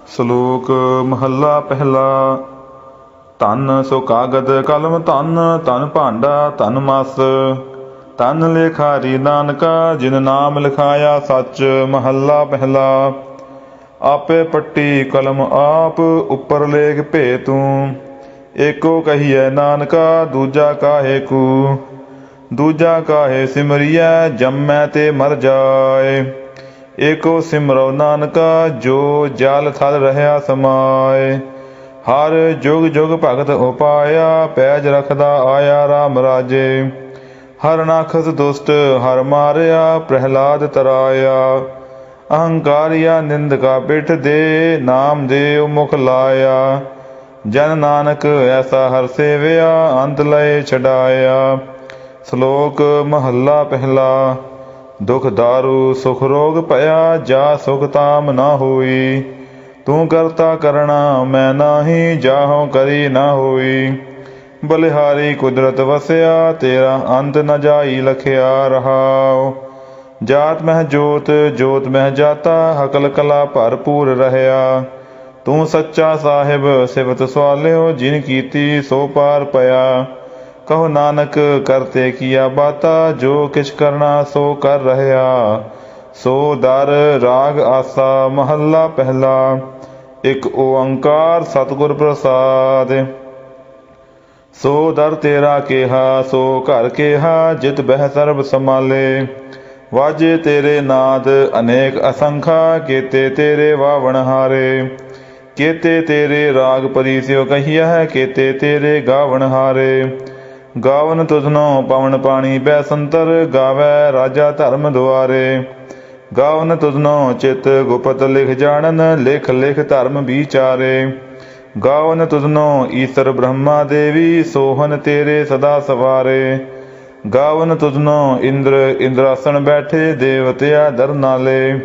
ਸ਼ਲੋਕ ਮਹੱਲਾ ਪਹਿਲਾ। ਧਨ ਸੋ ਕਾਗਦ ਕਲਮ ਧਨ, ਧਨ ਭਾਂਡਾ ਧਨ ਮਸ, ਧਨ ਲੇਖਾਰੀ ਨਾਨਕਾ ਜਿਨ ਨਾਮ ਲਿਖਾਇਆ ਸੱਚ। ਮਹੱਲਾ ਪਹਿਲਾ। ਆਪੇ ਪੱਟੀ ਕਲਮ ਆਪ, ਉੱਪਰ ਲੇਖ ਭੇ ਤੂੰ। ਏਕੋ ਕਹੀਐ ਨਾਨਕਾ ਦੂਜਾ ਕਾਹੇ ਕੂ, ਦੂਜਾ ਕਾਹੇ ਸਿਮਰੀਐ ਜੰਮੈ ਤੇ ਮਰ ਜਾਏ। ਏਕੋ ਸਿਮਰੋ ਨਾਨਕਾ ਜੋ ਜਲ ਥਲ ਰਹਿਆ ਸਮਾਏ। ਹਰ ਜੁਗ ਜੁਗ ਭਗਤ ਉਪਾਇਆ, ਪੈਜ ਰਖਦਾ ਆਇਆ ਰਾਮ ਰਾਜੇ। ਹਰ ਨਾਖਸ ਦੁਸ਼ਟ ਹਰ ਮਾਰਿਆ, ਪ੍ਰਹਿਲਾਦ ਤਰਾਇਆ। ਅਹੰਕਾਰੀਆ ਨਿੰਦਕਾ ਪਿੱਠ ਦੇ, ਨਾਮ ਦੇਵ ਮੁਖ ਲਾਇਆ। ਜਨ ਨਾਨਕ ਐਸਾ ਹਰ ਸੇਵਿਆ, ਅੰਤ ਲਏ ਛਡਾਇਆ। ਸ਼ਲੋਕ ਮਹੱਲਾ ਪਹਿਲਾ। ਦੁਖ ਦਾਰੂ ਸੁਖ ਰੋਗ ਭਇਆ, ਜਾ ਸੁਖ ਤਾਮ ਨਾ ਹੋਈ। ਤੂੰ ਕਰਤਾ ਕਰਣਾ ਮੈਂ ਨਾਹੀ, ਜਾਹੋ ਕਰੀ ਨਾ ਹੋਈ। ਬਲਿਹਾਰੀ ਕੁਦਰਤ ਵਸਿਆ, ਤੇਰਾ ਅੰਤ ਨ ਜਾਈ ਲਖਿਆ ਰਹਾਉ। ਜਾਤ ਮਹਿ ਜੋਤ ਜੋਤ ਮਹਿ ਜਾਤਾ, ਹਕਲ ਕਲਾ ਭਰਪੂਰ ਰਹਿਆ। ਤੂੰ ਸੱਚਾ ਸਾਹਿਬ ਸਿਵਤ ਸਵਾਲਿਓ, ਜਿਨ ਕੀਤੀ ਸੋ ਪਾਰ ਪਿਆ। ਕਹੋ ਨਾਨਕ ਕਰਤੇ ਕੀਆ ਬਾਤਾ, ਜੋ ਕਿਛ ਕਰਨਾ ਸੋ ਕਰ ਰਹਿਆ। ਸੋ ਦਰ ਰਾਗ ਆਸਾ। ਮਹੱਲਾ ਪਹਿਲਾ। ਇੱਕ ਓੰਕਾਰ ਸਤਿਗੁਰ ਪ੍ਰਸਾਦਿ। ਸੋ ਦਰ ਤੇਰਾ ਕਿਹਾ ਸੋ ਘਰ ਕਿਹਾ, ਜਿਤ ਬਹਿ ਸਰਬ ਸਮਾਲੇ। ਵਾਜੇ ਤੇਰੇ ਨਾਦ ਅਨੇਕ ਅਸੰਖਾ, ਕੀਤੇ ਤੇਰੇ ਵਾਵਣ ਹਾਰੇ। ਕੀਤੇ ਤੇਰੇ ਰਾਗ ਪਰੀਸਿਓ ਕਹੀਐ, ਕੀਤੇ ਤੇਰੇ ਗਾਵਣ ਹਾਰੇ। ਗਾਵਨ ਤੁਧਨੋ ਪਵਨ ਪਾਣੀ ਬੈਸੰਤਰ, ਗਾਵੈ ਰਾਜਾ ਧਰਮ ਦੁਆਰੇ। ਗਾਵਨ ਤੁਧਨੋ ਚਿਤ ਗੁਪਤ ਲਿਖ ਜਾਣਨ, ਲਿਖ ਲਿਖ ਧਰਮ ਵਿਚਾਰੇ। ਗਾਵਨ ਤੁਧਨੋ ਈਸਰ ਬ੍ਰਹਮਾ ਦੇਵੀ, ਸੋਹਨ ਤੇਰੇ ਸਦਾ ਸਵਾਰੇ। ਗਾਵਨ ਤੁਧਨੋ ਇੰਦਰ ਇੰਦਰਾਸਣ ਬੈਠੇ, ਦੇਵਤਿਆ ਦਰ ਨਾਲੇ।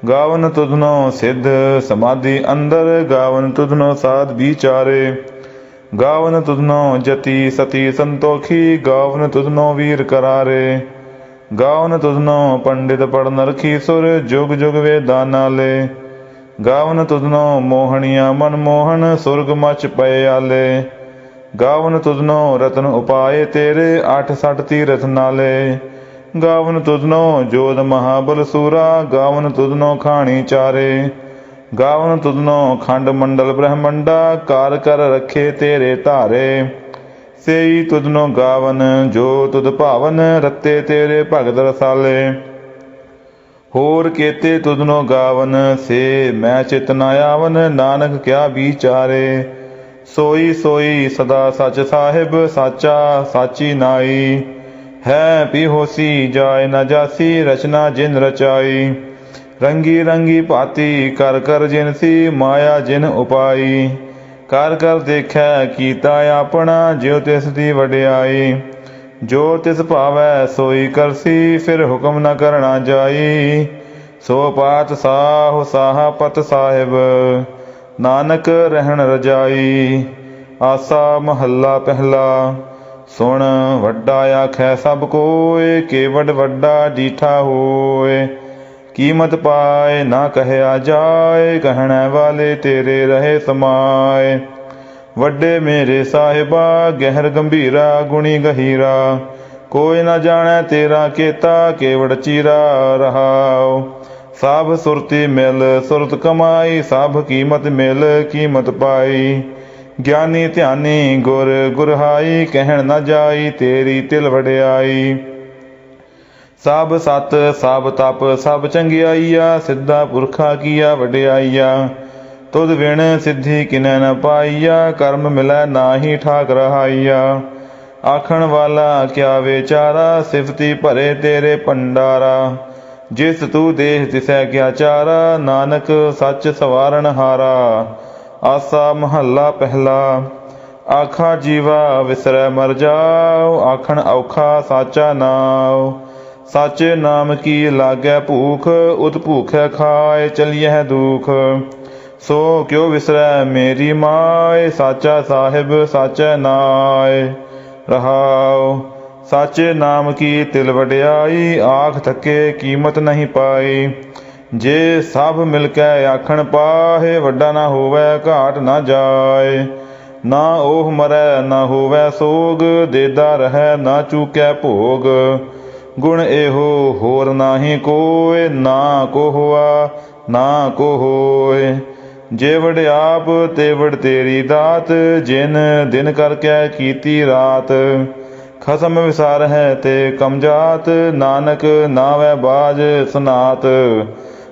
ਗਾਵਨ ਤੁਧਨੋ ਸਿੱਧ ਸਮਾਧੀ ਅੰਦਰ, ਗਾਵਨ ਤੁਧਨੋ ਸਾਧ ਵਿਚਾਰੇ। ਗਾਵਨ ਤੁਧਨੋ ਜਤੀ ਸਤੀ ਸੰਤੋਖੀ, ਗਾਵਨ ਤੁਧਨੋ ਵੀਰ ਕਰਾਰੇ। ਗਾਵਨ ਤੁਧਨੋ ਪੰਡਿਤ ਪੜਨ ਰਖੀ ਸੁਰ, ਜੁਗ ਜੁਗ ਵੇਦਾਂ ਨਾਲੇ। ਗਾਵਨ ਤੁਧਨੋ ਮੋਹਣੀਆਂ ਮਨ ਮੋਹਨ, ਸੁਰਗ ਮਚ ਪਏ ਆਲੇ। ਗਾਵਨ ਤੁਧਨੋ ਰਤਨ ਉਪਾਏ ਤੇਰੇ, 68 ਤੀਰਥ ਨਾਲੇ। ਗਾਵਨ ਤੁਧਨੋ ਜੋਧ ਮਹਾਬਲ ਸੂਰਾ, ਗਾਵਨ ਤੁਧਨੋ ਖਾਣੀ ਚਾਰੇ। ਗਾਵਨ ਤੁਧਨੋ ਖੰਡ ਮੰਡਲ ਬ੍ਰਹਮੰਡਾ, ਕਰ ਕਰ ਰੱਖੇ ਤੇਰੇ ਧਾਰੇ। ਸੇਈ ਤੁਧਨੋ ਗਾਵਨ ਜੋ ਤੁਧ ਭਾਵਨ, ਰੱਤੇ ਤੇਰੇ ਭਗਤ ਰਸਾਲੇ। ਹੋਰ ਕੇਤੇ ਤੁਧਨੋ ਗਾਵਨ, ਸੇ ਮੈਂ ਚਿਤ ਨ ਆਵਨ, ਨਾਨਕ ਕਿਆ ਵਿਚਾਰੇ। ਸੋਈ ਸੋਈ ਸਦਾ ਸਚ ਸਾਹਿਬ, ਸਾਚਾ ਸਾਚੀ ਨਾਈ। ਹੈ ਪੀ ਹੋਸੀ ਜਾਏ ਨ ਜਾਸੀ, ਰਚਨਾ ਜਿਨ ਰਚਾਈ। ਰੰਗੀ ਰੰਗੀ ਭਾਤੀ ਕਰ ਕਰ ਜਿਨਸੀ, ਮਾਇਆ ਜਿਨ ਉਪਾਈ। ਕਰ ਕਰ ਦੇਖੈ ਕੀਤਾ ਆਪਣਾ, ਜਿਉ ਤਿਸ ਦੀ ਵਡਿਆਈ। ਜੋ ਤਿਸ ਭਾਵੈ ਸੋਈ ਕਰਸੀ, ਫਿਰ ਹੁਕਮ ਨ ਕਰਣਾ ਜਾਈ। ਸੋ ਪਾਤ ਸਾਹੁ ਸਾਹਾ ਪਤ ਸਾਹਿਬ, ਨਾਨਕ ਰਹਿਣ ਰਜਾਈ। ਆਸਾ। ਮਹੱਲਾ ਪਹਿਲਾ। ਸੁਣ ਵੱਡਾ ਆਖੈ ਸਭ ਕੋਇ, ਕੇਵਡ ਵੱਡਾ ਡੀਠਾ ਹੋਏ। ਕੀਮਤ ਪਾਏ ਨਾ ਕਹਿਆ ਜਾਏ, ਕਹਿਣੇ ਵਾਲੇ ਤੇਰੇ ਰਹੇ ਸਮਾਏ। ਵੱਡੇ ਮੇਰੇ ਸਾਹਿਬਾ ਗਹਿਰ ਗੰਭੀਰਾ, ਗੁਣੀ ਗਹੀਰਾ। ਕੋਈ ਨਾ ਜਾਣੈ ਤੇਰਾ ਕੀਤਾ, ਕੇਵੜ ਚੀਰਾ ਰਹਾਉ। ਸਭ ਸੁਰਤੀ ਮਿਲ ਸੁਰਤ ਕਮਾਈ, ਸਭ ਕੀਮਤ ਮਿਲ ਕੀਮਤ ਪਾਈ। ਗਿਆਨੀ ਧਿਆਨੀ ਗੁਰ ਗੁਰਹਾਈ, ਕਹਿਣ ਨਾ ਜਾਈ ਤੇਰੀ ਤਿਲ ਵਡਿਆਈ। ਸਭ ਸਤ ਸਭ ਤਪ ਸਭ ਚੰਗਿਆਈਆ, ਸਿੱਧਾ ਪੁਰਖਾ ਕੀਆ ਵਡਿਆਈਆ। ਤੁਧ ਵਿਣ ਸਿੱਧੀ ਕਿਨੈ ਨ ਪਾਈਆ, ਕਰਮ ਮਿਲੈ ਨਾਹੀ ਠਾਕ ਰਹਾਈਆ। ਆਖਣ ਵਾਲਾ ਕਿਆ ਵਿਚਾਰਾ, ਸਿਫਤੀ ਭਰੇ ਤੇਰੇ ਭੰਡਾਰਾ। ਜਿਸ ਤੂੰ ਦੇਹ ਤਿਸੈ ਕਿਆ ਚਾਰਾ, ਨਾਨਕ ਸੱਚ ਸਵਾਰਨ ਹਾਰਾ। ਆਸਾ। ਮਹੱਲਾ ਪਹਿਲਾ। ਆਖਾ ਜੀਵਾ ਵਿਸਰੈ ਮਰ ਜਾਉ, ਆਖਣ ਔਖਾ ਸਾਚਾ ਨਾਉ। ਸਾਚੇ ਨਾਮ ਕੀ ਲਾਗੈ ਭੂਖ, ਉਤ ਭੂਖੈ ਖਾਏ ਚਲੀਐ ਦੁਖ। ਸੋ ਕਿਉ ਵਿਸਰੈ ਮੇਰੀ ਮਾਏ, ਸਾਚਾ ਸਾਹਿਬ ਸਾਚੈ ਨਾਏ ਰਹਾਉ। ਸਾਚੇ ਨਾਮ ਕੀ ਤਿਲ ਵਡਿਆਈ, ਆਖ ਥਕੇ ਕੀਮਤ ਨਹੀਂ ਪਾਈ। जे सब मिलकै आखण पाहे, वड्डा ना होवै घाट ना जाए। ना ओह मरै ना होवै सोग, देदा रहै ना चूकै भोग। गुण एहो होर नाहीं कोय, ना को होआ ना को होय। जे वड्याप ते वड तेरी दात, जिन दिन करकै कीती रात। खसम विसार है ते कमजात, नानक नावै बाज सनात।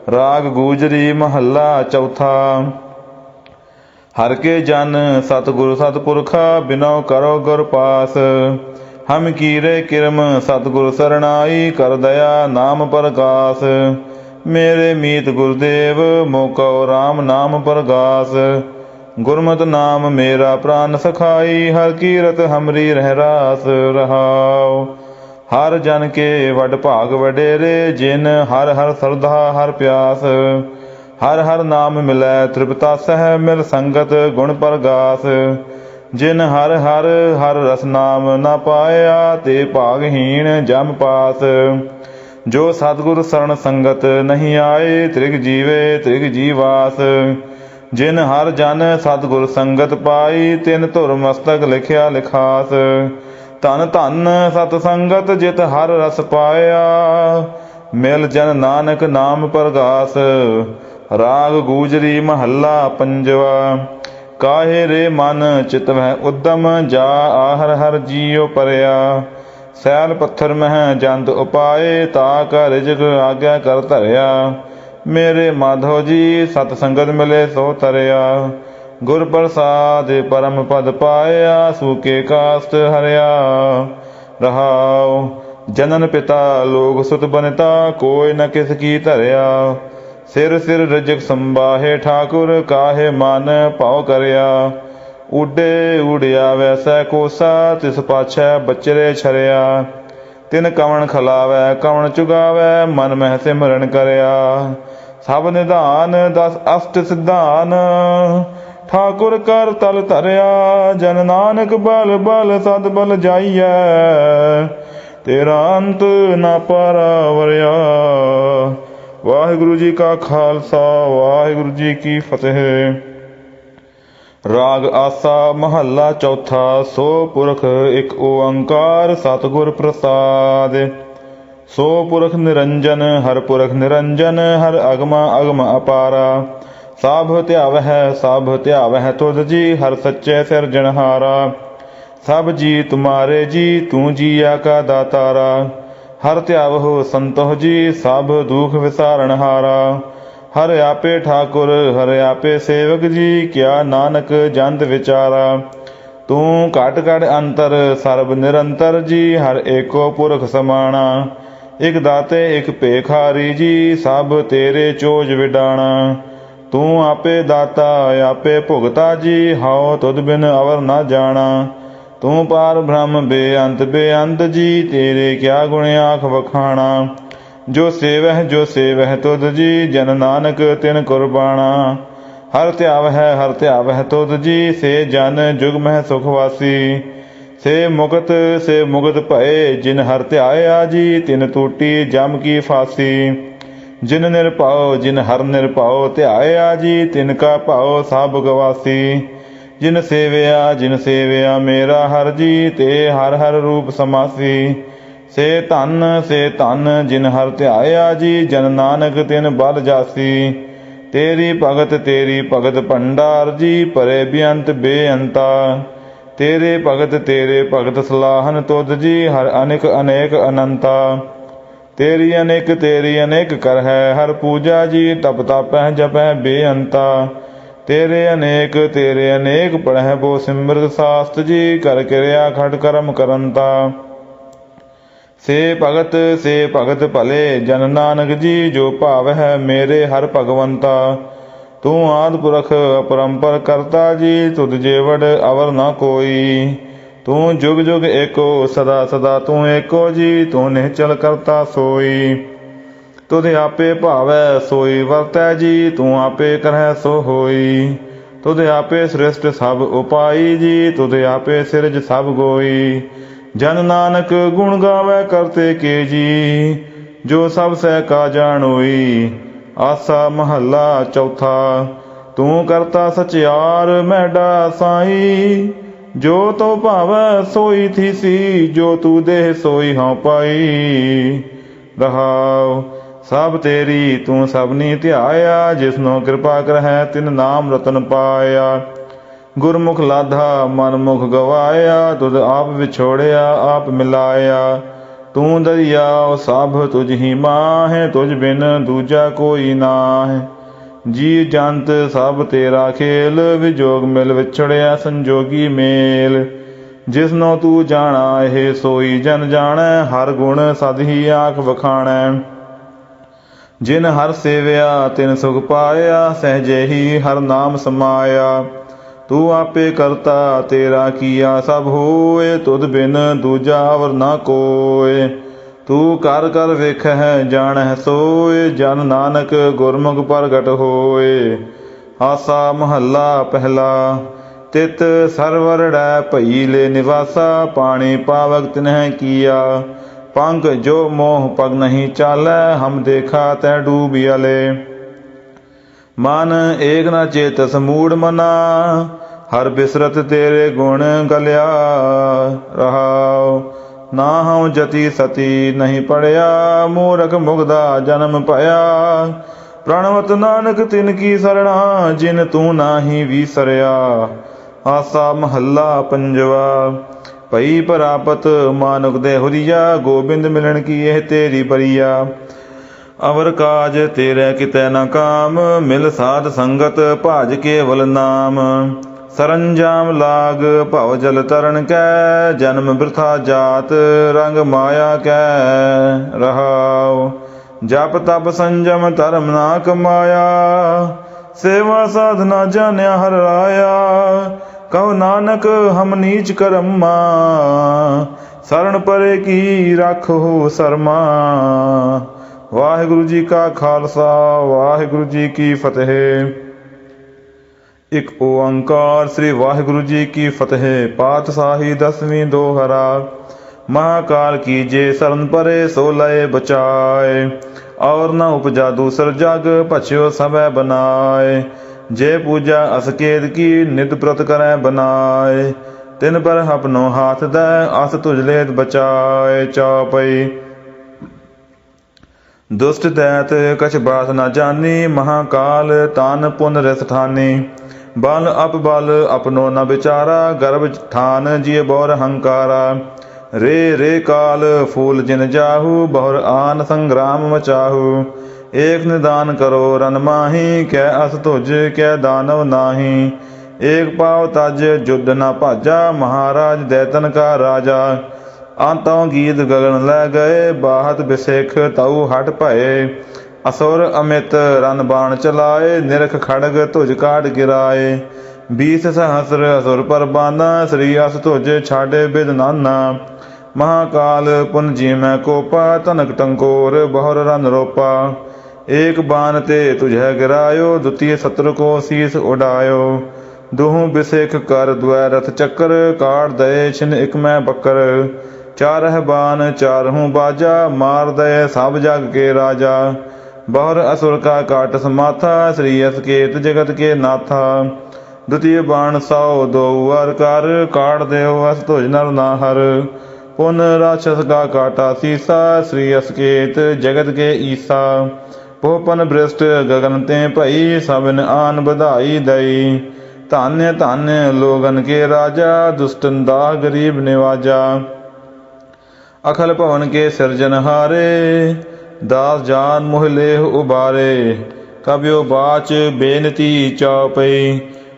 राग गूजरी महला चौथा। हर के जन सतगुरु सतपुरखा, बिनो करो गुर पास। हम कीरे किरम सतगुरु सरणाई, कर दया नाम प्रकाश। मेरे मीत गुरुदेव, मोको राम नाम प्रगास। गुरमत नाम मेरा प्राण सखाई, हर कीरत हमरी रह रास रहाओ। हर जन के वड भाग वडेरे, जिन हर हर श्रद्धा हर प्यास। हर हर नाम मिलै तृप्तासह, मिल संगत गुण प्रगास। जिन हर हर हर रस नाम न पाया, ते भागहीन जम पास। जो सतगुर शरण संगत नहीं आए, त्रिग जीवे त्रिग जीवास। जिन हर जन सतगुर संगत पाई, तिन धुर मस्तक लिखिया लिखास। धन धन सत संगत, जित हर रस पाया, मिल जन नानक नाम प्रगास। राग गूजरी महला पंजवा। काहे रे मन चित वह उद्दम, जा आहर हर जियो परया। सैल पत्थर मह जंत उपाए, ताक रिजक आज्ञा कर धरया। मेरे माधव जी सत संगत मिले सो तरया। गुर प्रसाद परम पद पाया, सूके कास्ट हरया। रहाओ जनन पिता लोग सुत बनिता, कोई न किस की धरया। सिर सिर रजक संबाहे ठाकुर, काहे मन भाव करया। उडे उड़िया वैसै कोसा, तिस पाछै बचरे छरया। तिन कवण खलावै कवण चुगावै, मन मह सिमरन करया। सब निधान दस अष्ट सिद्धान, ठाकुर कर तल धरया। जन नानक बल बल सद बल जाइयै, तेरा अंत न पारावरया। वाहिगुरु जी का खालसा, वाहिगुरु जी की फतेह। राग आसा महला चौथा। सो पुरख एक ओंकार, सतगुर प्रसाद। सो पुरख निरंजन, हर पुरख निरंजन। हर अगमा अगम अपारा, साभ ध्यावह साभ ध्यावह तुध जी। हर सच्चे सिरजनहारा, सब जी तुम्हारे जी। तू जिया का दातारा, हर ध्यावहो संतोह जी। सब दुख विसारण हारा, हर आपे ठाकुर हर आपे सेवक जी। क्या नानक जंत विचारा, तू घट घट अंतर सर्ब निरंतर जी। हर एको पुरख समाना, एक दाते एक भेखारी जी। सब तेरे चोज विडाणा, तू आपे दाता आपे भुगता जी। हाओ तुद बिन अवर न जाना, तू पार ब्रह्म बेअंत जी। तेरे क्या गुण आख बखाना, जो सेवह तुद जी। जन नानक तिन कुर्बाना, हर ध्यावह तुद जी। से जन जुग मह सुखवासी, से मुगत भये। जिन हर ध्याया जी, तिन टूटी जम की फांसी। जिन हर निरभाओ ध्याया जी, तिनका भाओ सब गवासी। जिन सेवया मेरा हर जी, ते हर हर रूप समासी। से धन जिन हर ध्याया जी, जन नानक तिन बल जासी। तेरी भगत भंडार जी, परे बेअंत बेअंता। तेरे भगत सलाहन तुद जी। हर अनेक अनेक अनंता, तेरी अनेक कर है हर पूजा जी। तप तापह जपह बेअंता, तेरे अनेक पढ़ह बो सिमरत शास्त्र जी। कर क्रिया खट कर्म करंता, से भगत भले जन नानक जी। जो भाव है मेरे हर भगवंता, तू आदि पुरख अपरंपर करता जी। तुद जेवड़ अवर न कोई, तू जुग जुग एको सदा सदा तू एको जी। तू निश्चल करता सोई, तुद आपे भावै सोई वरतै जी। तू आपे करह सो होई, तुद आपे सृष्ट सब उपाई जी। तुद आपे सिरज सब गोई, जन नानक गुण गावै करते के जी। जो सब सह का जानोई, आसा महला चौथा। तू करता सचियार मैडा साई, जो तो भावै सोई थीसी, जो तू देह सोई हाँ पाई। रहाओ सब तेरी तू सबनी ध्याया, जिसनो कृपा करहै तिन नाम रतन पाया। गुरमुख लाधा मन मुख गवाया, तुझ आप विछोड़िया आप मिलाया। तू दरियाओ सब तुझ ही माह, तुझ बिन दूजा कोई नाह। जी जंत सब तेरा खेल, विजोग मिल विछड़िया संजोगी मेल। जिसनो तू जाना हे सोई जन जानै, हर गुण सद ही आख बखाणै। जिन हर सेव्या तिन सुख पाया, सहजे ही हर नाम समाया। तू आपे करता तेरा किया सब होए, तुध बिन दूजा अवर ना कोय। तू कर कर वेख है जान है सोए, जन नानक गुरमुख प्रगट होए। आसा महला पहला। तित सरवरड़ै भई ले निवासा, पानी पावक तिन्ह किया। पंख जो मोह पग नहीं चालै, हम देखा तै डूबियले। मन एक न चेतस मूड मना, हर बिसरत तेरे गुण गलिया। रहाओ ना हूँ जति सती नहीं पढ़िया, मूरख मुगदा जन्म पया। प्रणवत नानक तिनकी सरणा, जिन तू नाही विसरिया। आसा महला पंजवा। भई परापत मानुक दे हुरिया, गोबिंद मिलन की यह तेरी बरिया। अवर काज तेरे कितै न काम, मिल साध संगत भाज केवल नाम। सरंजाम लाग भव जल तरन कै, जन्म वृथा जात रंग माया कै। रहाओ जप तप संजम धर्म ना कमाया, सेवा साधना जान्या हर राया। कहो नानक हम नीच करम्मा, शरण परे की राखो शर्मा। वाहिगुरु जी का खालसा, वाहिगुरु जी की फतेह। एक ओंकार श्री वाहिगुरु जी की फतेह। पातशाही 10वीं दोहरा। महाकाल की जे शरण परे, सो लय बचाए। और न उपजा दूसर जग, पछयो सब बनाए। जे पूजा असकेत की, नित व्रत करे बनाए। तिन पर अपनो हाथ दे, अस तुझ लेत बचाए। चौपई। दुष्ट दैत कछ बात न जानी, महाकाल तान पुन रस ठानी। बल अपबल अपनो न विचारा, गर्भ ठान जिय बौर हंकारा। रे रे काल फूल जिन जाहू, बहुर आन संग्राम मचाहू। एक निदान करो रन माही, कै अस तुझ कै दानव नाही। एक पाव तज जुद्ध न भाजा, महाराज दैतन का राजा। आंतों गीत गगन लै गए, बाहत बिसेख तऊ हट भये। असुर अमित रन बाण चलाए, निरख खड़ग तुझ काट गिराए। 20 सहस्र असुर पर बाना, श्री अस तुझ छाड़े बिद नाना। महाकाल पुन जी मैं कोपा, तनक टंकोर बहुर रन रोपा। एक बान ते तुझे गिरायो, द्वितीय शत्रु को शीस उड़ायो। दुहु बिसेख कर द्वै रथ चक्र, काट दये छिन एक मैं बकर। चारह बान चारहूं बाजा, मार दये सब जग के राजा। बहुर असुर का काट समाथा, श्री असकेत जगत के नाथा। द्वितीय बाण 100 दो अर कर, काट देव अस तुझ नर नाहर। पुन राक्षस का काटा सीसा, श्री असकेत जगत के ईसा। पोपन भ्रष्ट गगन ते भई, सबन आन बधाई दई। धान्य धान्य लोगन के राजा, दुष्टन दाह गरीब निवाजा। अखल भवन के सिरजनहारे, दास जान मोह लेह उबारे। कबियो बाच बेनती चौपई,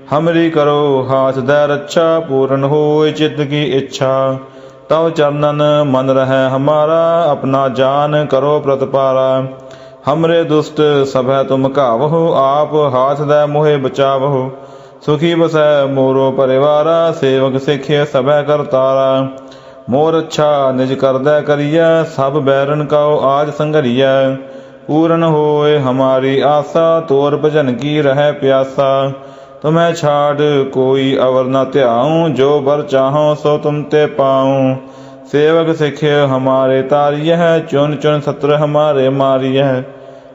हमरी करो हाथ दे रक्षा। पूर्ण होए चित्त की इच्छा, तव चरणन मन रहे हमारा। अपना जान करो प्रतपारा, हमरे दुष्ट सभै तुम कावहो। आप हाथ दे मोहे बचावहो। सुखी बसै मोरो परिवारा, सेवक सिखे सभै करतारा। मोर अच्छा निज करदै करिया, सब बैरन काओ आज संघरिया। पूर्ण होए हमारी आशा, तोर भजन की रह प्यासा। तुम्हें छाड़ कोई अवर न त्याऊं, जो बर चाहो सो तुम ते पाऊं। सेवक सिख हमारे तारिय है, चुन चुन सत्र हमारे मारिय है।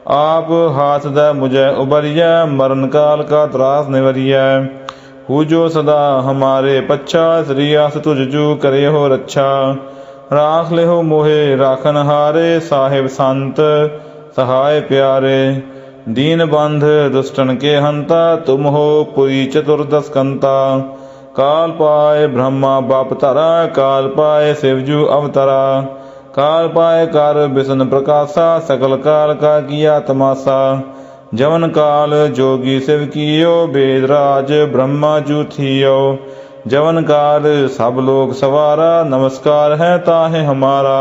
आप हाथ दै मुझे उबरिय, मरण काल का त्रास निवरिय। हु जो सदा हमारे पच्छा, श्री आस तुझ जू करे हो रक्षा। राख ले हो मोहे राखन हारे, साहिब संत सहाय प्यारे। दीन बंध दुष्टन के हंता, तुम हो पुरी चतुर्दश कंता। काल पाए ब्रह्मा बाप तरा, काल पाए शिवजू अवतरा। काल पाए कर विष्णु प्रकाशा, सकल काल का किया तमाशा। जवन काल जोगी शिव कियो, वेदराज ब्रह्मा जू थियो। जवन काल सब लोग सवारा, नमस्कार है ताहे हमारा।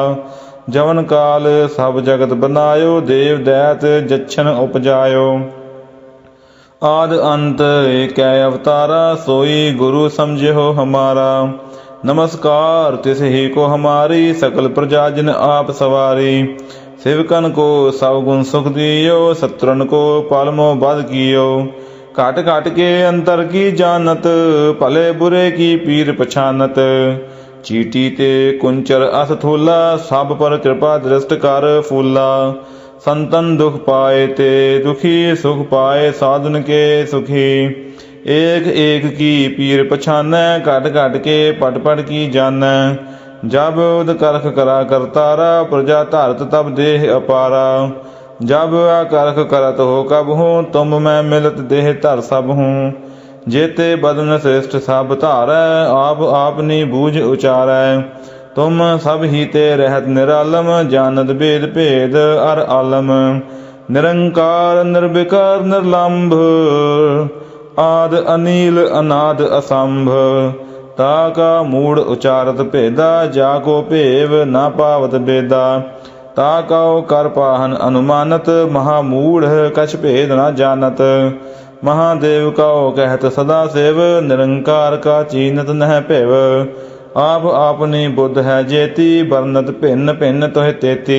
जवन काल सब जगत बनायो, देव दैत जच्छन उपजायो। आद अंत एक अवतारा, सोई गुरु समझे हो हमारा। नमस्कार तिस ही को हमारी, सकल प्रजा जिन आप सवारी। सेवकन को सब गुण सुख दियो, शत्रुन को पालमो बध कियो। काट काट के अंतर की जानत, भले बुरे की पीर पछानत। चीटी ते कुंचर अस थूला, सब पर कृपा दृष्ट कर फूला। संतन दुख पाए ते दुखी, सुख पाए साधुन के सुखी। एक एक की पीर पछानै, काट काट के पट पट की जानै। जब उद करख करा करतारा, प्रजा धारत तब देह अपारा। जब करख करत हो कब हूँ, तुम मैं मिलत देह धर सब हूँ। जेते बदन श्रेष्ठ सब धारै, आप आपनी बूझ उचारै। तुम सब ही ते रहत निरालम, जानत भेद भेद अर आलम। निरंकार निर्विकार निर्लंभ, आद अनील अनाद असंभ। ताका मूड उचारत भेदा, जाको भेव ना पावत बेदा। ताकाओ कर पाहन अनुमानत, महामूढ़ कछ भेद ना जानत। महादेव काओ कहत सदा सेव, निरंकार का चीनत नह भेव। आप आपनी बुद्ध है जेती, बरनत भिन्न भिन्न तोह तेती।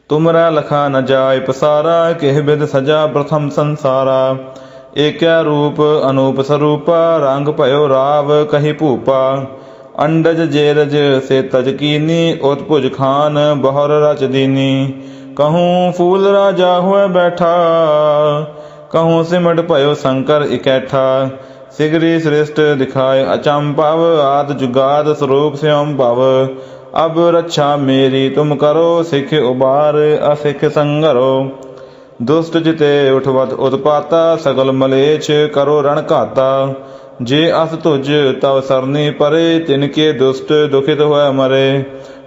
तुमरा लखा न जाय पसारा, केह बिद सजा प्रथम संसारा। एकै रूप अनूप स्वरूपा, रंग भयो राव कही भूपा। अंडज जेरज से तज कीनी, उत्भुज खान बहुर रच दीनी। कहूँ फूल राजा हुए बैठा, कहूँ सिमट भयो शंकर इकैठा। सिगरी श्रेष्ठ दिखाए अचंभव, आद जुगाद स्वरूप स्यम भव। अब रक्षा मेरी तुम करो, सिख उबार असिख संगरो। दुष्ट जिते उठवत उत्पाता, सकल मलेच्छ करो रण घाता। जे अस तुझ तव सरनी परे, तिनके दुष्ट दुखित हुए मरे।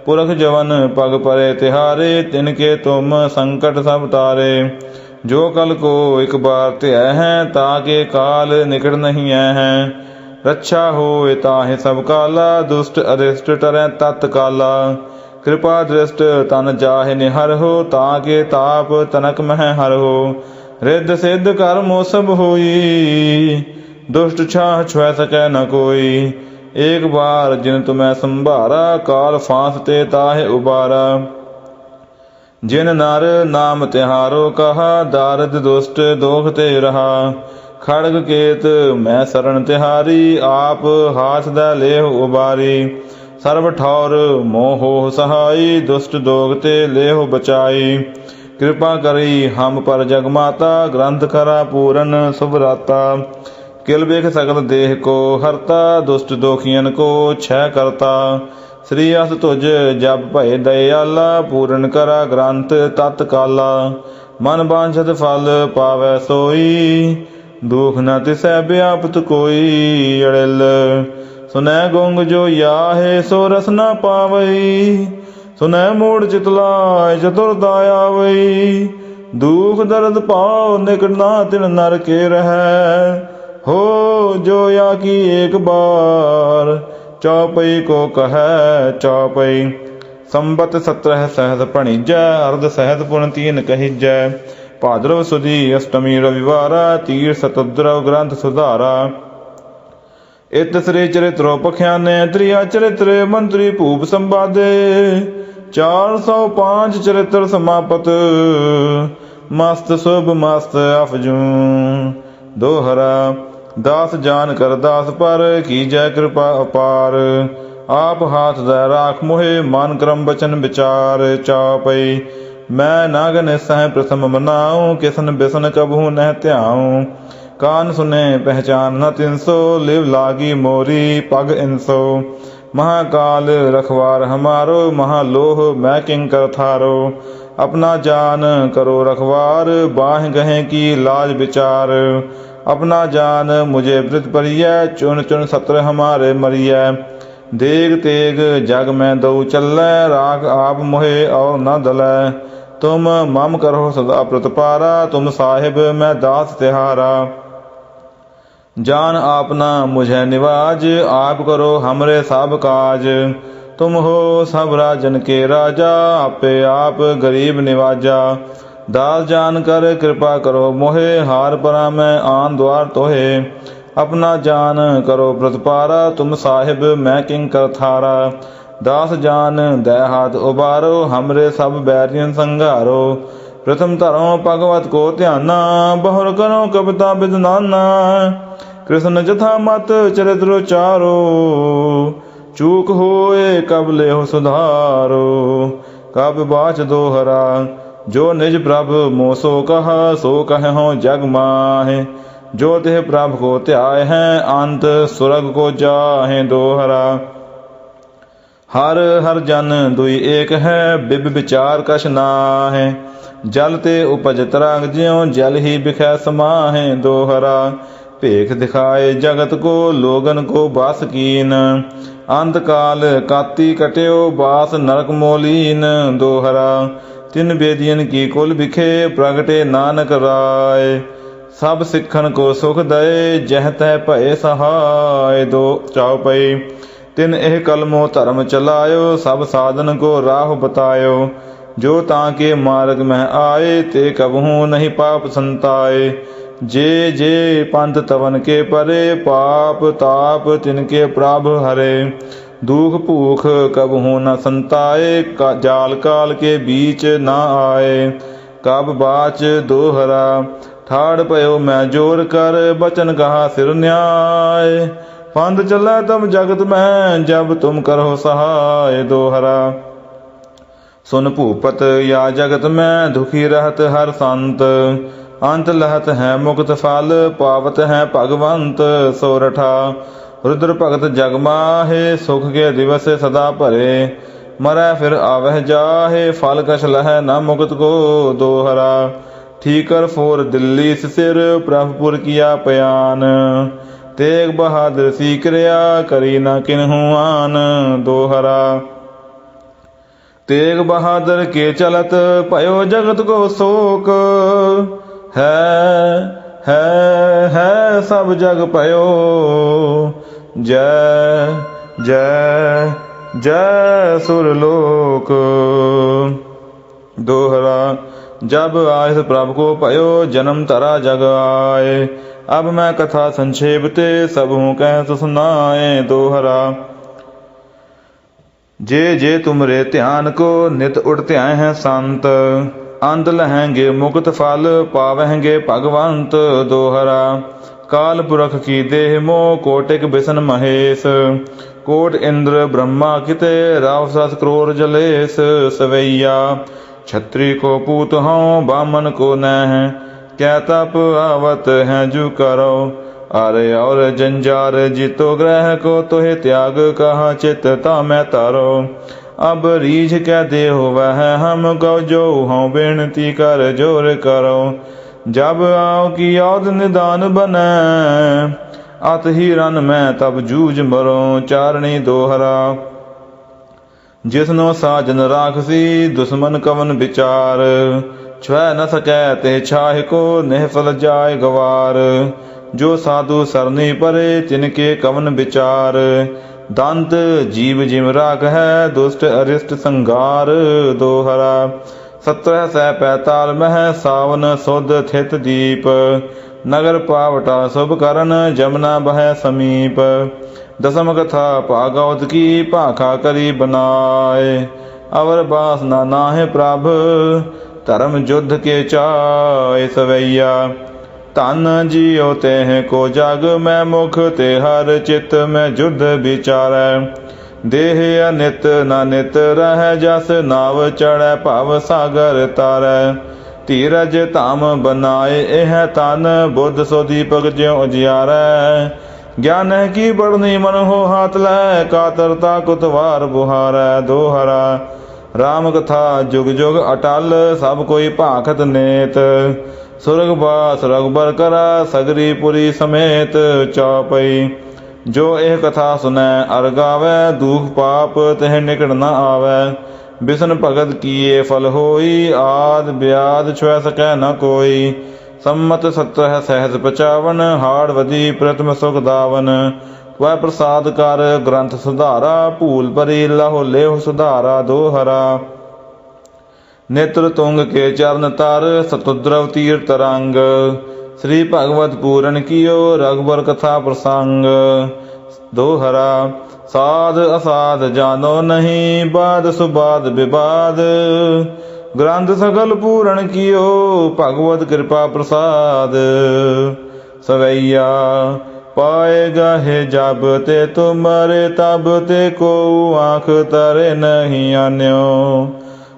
पुरख जवन पग परे तिहारे, तिनके तुम संकट सब तारे। जो कल को एक बार त्याय हैं, ताके काल निकट नहीं हैं। रक्षा हो ताहि सब काला, दुष्ट अरिष्ट टरै तत्काला। कृपा दृष्ट तन जाहि निहर हो, ताके ताप तनक मह हर हो। रिद्ध सिद्ध कर्म सब होई, दुष्ट छाह छुए सकै न कोई। एक बार जिन तुम्हें संभारा, काल फांस ते ताहे उबारा। जिन नर नाम तिहारो कहा, दारिद दुष्ट दोख ते रहा। खड़ग केत मैं शरण तिहारी, आप हाथ दै लेह उबारी। सर्व ठौर मोह सहाई, दुष्ट दोगते लेह बचाई। कृपा करी हम पर जगमाता, ग्रंथ करा पूरन सुभराता। किल बेख सकल देह को हरता, दुष्ट दोखियन को छह करता। श्री अस तुझ जब भय दयाला, पूरन करा ग्रंथ तत्काला। मन बांछत फल पावै सोई, दुख न तिसै व्यापत कोई। अड़िल सुनै गुंग जो याहे, सो रस न पावई। सुनै मूढ़ चितलाय चतुरदाय आवई। दुख दर्द पाओ निकट ना तिन नर के रहै। हो जो या की एक बार, चौपई को कहै चौपई। संबत 17 सहत भणिजै, अर्ध सहत पुन 3 कहिजै। भाद्रव सुदी अष्टमी रविवारा, तीर सतुद्रव ग्रंथ सुधारा। इत श्री चरित्रो पख्याने, त्रिया चरित्र मंत्री भूप संवादे। 405 चरित्र समापत, मस्त शुभ मस्त अफजू। दोहरा दास जान कर दास पर, की जय कृपा अपार। आप हाथ दै राख मोहे, मान क्रम बचन विचार। चौपई मैं नाग निसह प्रथम मनाऊं, किसन बिसन कबहू नह त्याऊं। कान सुने पहचान न तिनसो, लिव लागी मोरी पग इनसो। महाकाल रखवार हमारो, महालोह मैं किंकर थारो। अपना जान करो रखवार, बाह गहे की लाज विचार। अपना जान मुझे वृत परिय, चुन चुन सत्र हमारे मरिय। देग तेग जग में दऊ चलै, राख आप मोहे और न दलै। तुम मम करो सदा प्रतिपारा, तुम साहिब मैं दास तिहारा। जान आपना मुझे निवाज, आप करो हमरे सब काज। तुम हो सब राजन के राजा, आपे आप गरीब निवाजा। दास जान कर कृपा करो मोहे, हार परा मैं आन द्वार तोहे। अपना जान करो प्रतिपारा, तुम साहिब मैं किंकर थारा। दास जान दै हाथ उबारो, हमरे सब बैरियन संघारो। प्रथम धरो भगवत को ध्याना, बहुर करो कविता विदनाना। कृष्ण जथा मत चरित्र चारो, चूक होए कब ले हो सुधारो। कब बाच दोहरा जो निज प्रभु मोसो कहा, सो कह हो जग माहे। जो तेह प्रभु को त्याय हैं, अंत सुरग को जाहे दोहरा। हर हर जन दुई एक है, बिब विचार कछ नाहे। जल ते उपज तरंग ज्यों, जल ही बिखै समाहे दोहरा। भेख दिखाए जगत को, लोगन को बास कीन। अंत काल काती कट्यो, बास नरक मोलीन दोहरा। तिन बेदियन की कुल बिखे, प्रगटे नानक राय। सब सिखन को सुख दए, जह तह भय सहाय दो चौपई। तिन एह कलमो धर्म चलायो, सब साधन को राह बतायो। जो ताके मार्ग में आए, ते कबहू नहीं पाप संताए। जे जे पंथ तवन के परे, पाप ताप तिनके प्रभु हरे। दुख भूख कबहू न संताए, जाल काल के बीच न आए। कब बाच दोहरा ठाड़ पयो मैं जोर कर, बचन कहा सिर न्याय। पंथ चला तब जगत में, जब तुम करो सहाय दोहरा। सुन भूपत या जगत में, दुखी रहत हर संत। अंत लहत है मुक्त फल, पावत है भगवंत सोरठा। रुद्र भगत जग माहे, सुख के दिवस सदा भरे। मरै फिर आवह जाहे, फल कछ लह न मुक्त को दोहरा। ठीकर फोर दिल्ली सिर, प्रभुपुर किया पयान। तेग बहादुर सी क्रिया, करी न किन्हू आन दोहरा। तेग बहादुर के चलत, पयो जगत को शोक। है सब जग पयो, जय जय जय सुरलोक दोहरा। जब आयस प्रभु को पयो, जन्म तरा जग आए। अब मैं कथा संक्षेप ते, सब हूँ कह सुनाए दोहरा। जे जे तुमरे ध्यान को, नित उठते आए हैं संत। अंत लहेंगे मुक्त फल, पावेंगे भगवंत दोहरा। काल पुरख की देह मोह, कोटिक बिसन महेश। कोट इंद्र ब्रह्मा किते, रावसस क्रोर जलेश सवैया। छत्री को पूत हों, बामन को नह। क्या तप आवत हैं जू करो, अरे और जंजार जीतो ग्रह को। तोहे त्याग कहा चित ता मैं तारो। अब रीझ क्या दे वह हम को, जो हों बेनती कर जोर करो। जब आओ की औद निदान बने, अत ही रन में तब जूझ मरो चारणी दोहरा। जिसनो साजन राखसी, दुश्मन कवन विचार। छुए न सकै ते छाह को, निहफल जाय गवार। जो साधु सरनी परे, तिनके कवन विचार। दंत जीव जिम राख है, दुष्ट अरिष्ट संगार दोहरा। 1745 मह, सावन सुद थित दीप। नगर पावटा शुभ करन, जमुना बह समीप। दसम कथा भागवत की, भाखा करी बनाए। अवर बासना नाहे प्रभ, धर्म युद्ध के चाय सवैया। धन जियो तेह को जग में, मुख ते हर चित में युद्ध विचारै। देह अनित न नित रह जस नाव चढ़ै भव सागर तारै धीरज धाम बनाए एह तन बुद्ध सो दीपक ज्यों उजियारै ज्ञान की बढ़नी मन हो हाथ लै कातरता कुतवार बुहारै दोहरा राम कथा जुग जुग अटल सब कोई भाखत नेत सुरगवास रघुबर करा सगरी पुरी समेत चौपई जो एह कथा सुनै अर गावै दुख पाप तह निकट न आवै बिसन भगत किए फल होई आद ब्याद छुए सकै न कोई सम्मत 17 सहज 55 हाड़ वधी प्रथम सुख दावन वह प्रसाद कर ग्रंथ सुधारा भूल भरी लहो लेह सुधारा दोहरा नेत्र तुंग के चरण तर सतुद्रव तीर तरंग श्री भगवत पूरन कियो रघुबर कथा प्रसंग दोहरा साध असाध जानो नहीं बाद सुबाद विवाद ग्रंथ सकल पूरन कियो भगवत कृपा प्रसाद सवैया पाएगा है जब ते तुम्हारे तब ते को आँख तरे नहीं आन्यो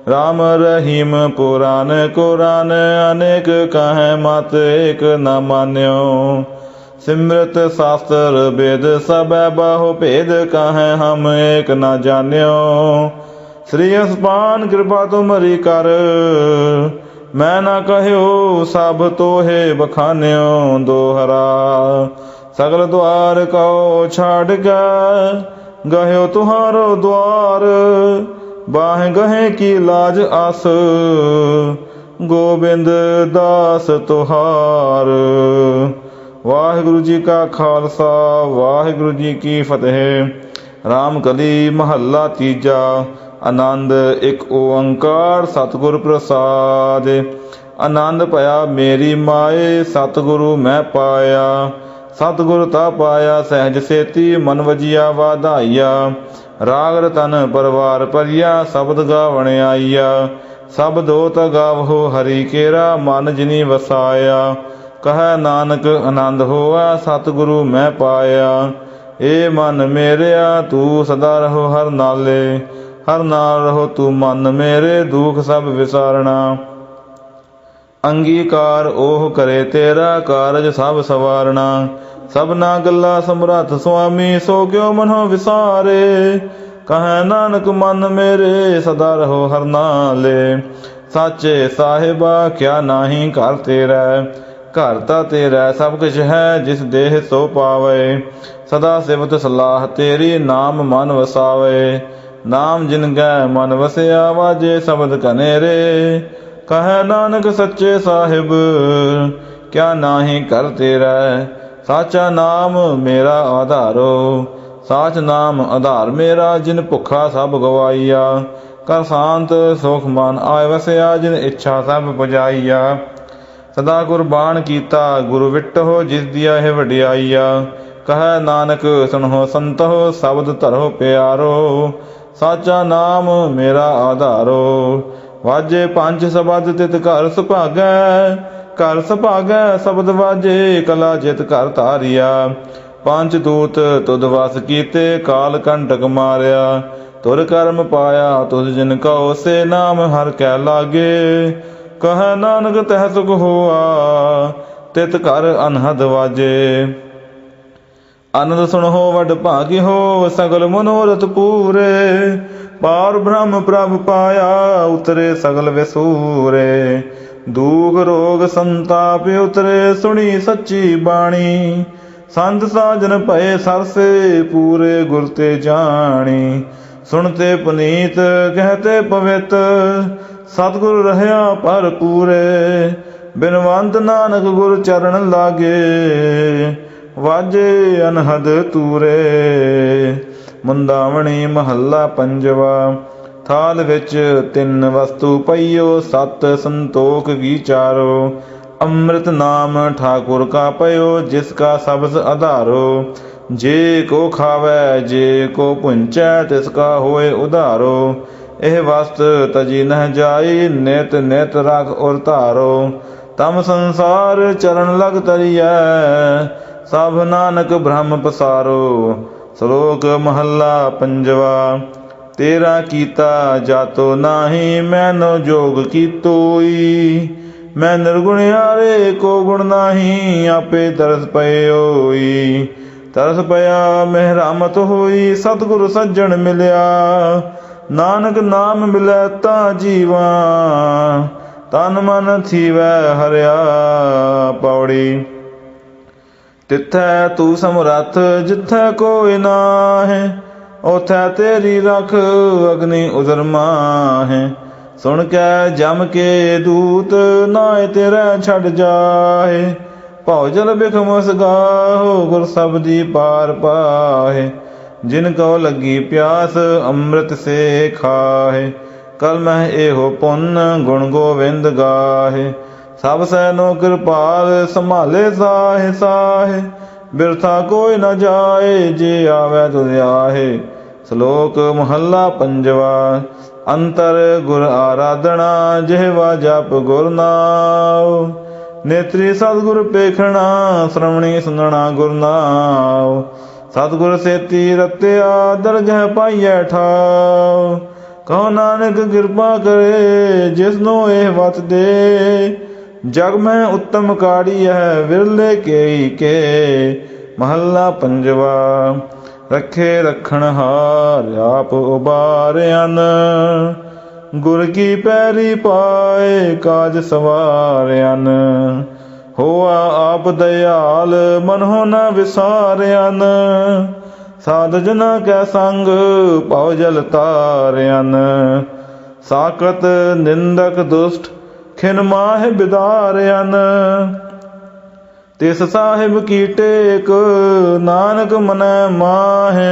राम रहीम पुराण कुरान अनेक कहे मत एक न मान्यो सिमरत शास्त्र वेद सब बाहु भेद कहे हम एक न जान्यो श्री अस्पान कृपा तुमरी कर मैं न कहो सब तोहे बखान्यो दोहरा सगल द्वार कहो छाड़ गयो तुहारो द्वार बाह गहे की लाज आस गोबिंद दास तुहार। वाहिगुरु जी का खालसा वाहिगुरु जी की फतेह। राम कली महला तीजा। आनंद एक ओंकार सतगुर प्रसाद। आनंद पाया मेरी माए सतगुरु मैं पाया। सतगुरु ता पाया सहज सेती मन वजिया वाधाइया। राग रतन परवार परिया शब्द गावण आईया। सब दोत गावहो हरि केरा मन जिनी वसाया। कह नानक आनंद होआ सतगुरु मैं पाया। ए मन मेरेया तू सदा रहो हर नाले। हर नाल रहो तू मन मेरे दुख सब विसारना। अंगीकार ओह करे तेरा कारज सब सवारना। सबना गल्ला समरथ स्वामी सो क्यों मनो विसारे। कह नानक मन मेरे सदा रहो हर नाले। साचे साहिबा क्या नाही घर तेरा। घर ता तेरा सब कुछ है जिस देह सो पावे। सदा सिवत सलाह तेरी नाम मन वसावे। नाम जिन गै मन वसया वाजे शब्द कनेरे। कह नानक सच्चे साहिब क्या नाही कर तेरा। साचा नाम मेरा आधारो। साच नाम आधार मेरा जिन भुखा सब गवाईया। कर शांत सुख मन आय वसया जिन इच्छा सब पुजाईया। सदा कुर्बान कीता गुरु विटहो जिस दिया है वडियाईया। कह नानक सुनहो संतहो शब्द धरो प्यारो। साचा नाम मेरा आधारो। वाजे पंच शब्द तित घर सुभागै। घर सुभागै शब्द वाजे कला जित घर धारिया। पंच दूत तुद वस कीते काल कंटक मारिया। तुर कर्म पाया तुझ जिन कहो से नाम हर कै लागे। कह नानक तह सुख होआ तित कर अनहद वाजे। आनंद सुनहो वड भागी हो सगल मनोरथ पूरे। पार ब्रह्म प्रभ पाया उतरे सगल विसूरे। दुख रोग संताप उतरे सुनी सच्ची बाणी। संत साजन भये सरसे पूरे गुर ते जानी। सुनते पुनीत कहते पवित सतगुरु रहया पर पूरे। बिनवंत नानक गुर चरण लागे वाजे अनहद तूरे। मुंदावणी महला पंजवा। थाल विच तिन वस्तु पईयो सत संतोख विचारो। अमृत नाम ठाकुर का पयो जिसका सबस आधारो। जे को खावै जे को पुंचै तिसका होए उधारो। एह वस्त तजी नह जाई नित नित रख और धारो। तम संसार चरण लग तरियै सब नानक ब्रह्म पसारो। ਸ਼ਲੋਕ ਮਹੱਲਾ ਪੰਜਵਾ। ਤੇਰਾ ਕੀਤਾ ਜਾਤੋ ਨਾਹੀ, ਮੈਨੋ ਜੋਗ ਕੀਤੋਈ। ਮੈਂ ਨਿਰਗੁਣਿਆਰੇ ਕੋ ਗੁਣ ਨਾਹੀ, ਆਪੇ ਤਰਸ ਪਏ ਹੋਈ। ਤਰਸ ਪਿਆ ਮਹਿਰਾਮਤ ਹੋਈ, ਸਤਿਗੁਰ ਸੱਜਣ ਮਿਲਿਆ। ਨਾਨਕ ਨਾਮ ਮਿਲੈ ਤਾਂ ਜੀਵਾ, ਤਨ ਮਨ ਥੀਵੈ ਹਰਿਆ। ਪੌੜੀ। ਤਿੱਥੈ ਤੂੰ ਸਮਰੱਥ, ਜਿੱਥੈ ਕੋਈ ਨਾਹੀ। ਉਥੈ ਤੇਰੀ ਰਖ, ਅਗਨੀ ਉਦਰ ਮਾਹੇ। ਸੁਣ ਕੇ ਜਮ ਕੇ ਦੂਤ, ਨਾਏ ਤੇਰੇ ਛੱਡ ਜਾਹੇ। ਭਉ ਜਲ ਬਿਖਮੁਸ ਗਾਹੋ, ਗੁਰ ਸਬਦੀ ਪਾਰ ਪਾਹੇ। ਜਿਨ ਕਉ ਲੱਗੀ ਪਿਆਸ, ਅੰਮ੍ਰਿਤ ਸੇ ਖਾਹੇ। ਕਲ ਮਹਿ ਇਹੋ ਪੁੰਨ, ਗੁਣ ਗੋਵਿੰਦ ਗਾਹੇ। ਸਭ ਸੈਨੋ ਕਿਰਪਾਲ, ਸੰਭਾਲੇ ਸਾਹੇ ਸਾਹੇ। ਬਿਰਥਾ ਕੋਈ ਨ ਜਾਏ, ਜੇ ਆਵੈ ਤੁਧ ਆਹੇ। ਸ਼ਲੋਕ ਮਹੱਲਾ ਪੰਜਵਾ। ਅੰਤਰ ਗੁਰ ਆਰਾਧਨਾ, ਜਿਹਵਾ ਜਪ ਗੁਰ ਨਾਮ। ਨੇਤਰੀ ਸਤਿਗੁਰ ਪੇਖਣਾ, ਸ਼੍ਰਵਣੀ ਸੁਨਣਾ ਗੁਰ ਨਾਮ। ਸਤਿਗੁਰ ਸੇਤੀ ਰਤਿਆ, ਦਰਗਹਿ ਪਾਈਐ ਠਾਉ। ਕਹੋ ਨਾਨਕ ਕਿਰਪਾ ਕਰੇ, ਜਿਸਨੂੰ ਇਹ ਵਤ ਦੇ। ਜਗ ਮੈਂ ਉੱਤਮ ਕਾੜੀ ਹੈ, ਵਿਰਲੇ ਕੇਈ ਕੇ। ਮਹੱਲਾ ਪੰਜਵਾ। ਰੱਖੇ ਰੱਖਣ ਹਾਰ, ਆਪ ਉਬਾਰਿਆਨ। ਗੁਰ ਕੀ ਪੈਰੀ ਪਾਏ, ਕਾਜ ਸਵਾਰਿਆਨ। ਹੋਆ ਆਪ ਦਇਆਲ, ਮਨਹੁ ਨ ਵਿਸਾਰਿਆਨ। ਸਾਧ ਜਨਾ ਕੈ ਸੰਗ, ਭਉ ਜਲ ਤਾਰਿਆਨ। ਸਾਕਤ ਨਿੰਦਕ ਦੁਸ਼ਟ, ਖਿਨ ਮਾਹਿ ਬਿਦਾਰਿਆਨ। ਤਿਸ ਸਾਹਿਬ ਕੀ ਟੇਕ, ਨਾਨਕ ਮਨੈ ਮਾਹੇ।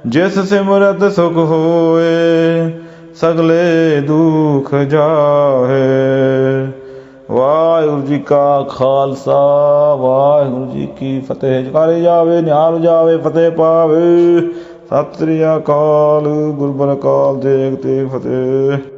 ਜਿਸ ਸਿਮਰਤ ਸੁਖ ਹੋਏ, ਸਗਲੇ ਦੁਖ ਜਾਹੇ। ਵਾਹਿਗੁਰੂ ਜੀ ਕਾ ਖਾਲਸਾ, ਵਾਹਿਗੁਰੂ ਜੀ ਕੀ ਫਤਿਹ। ਜਕਾਰੇ ਜਾਵੇ, ਨਿਹਾਲ ਜਾਵੇ, ਫਤਿਹ ਪਾਵੇ। ਸਤਿ ਸ੍ਰੀ ਅਕਾਲ। ਗੁਰੂ ਬਲ ਅਕਾਲ, ਤੇਗ ਤੇਗ ਫਤਿਹ।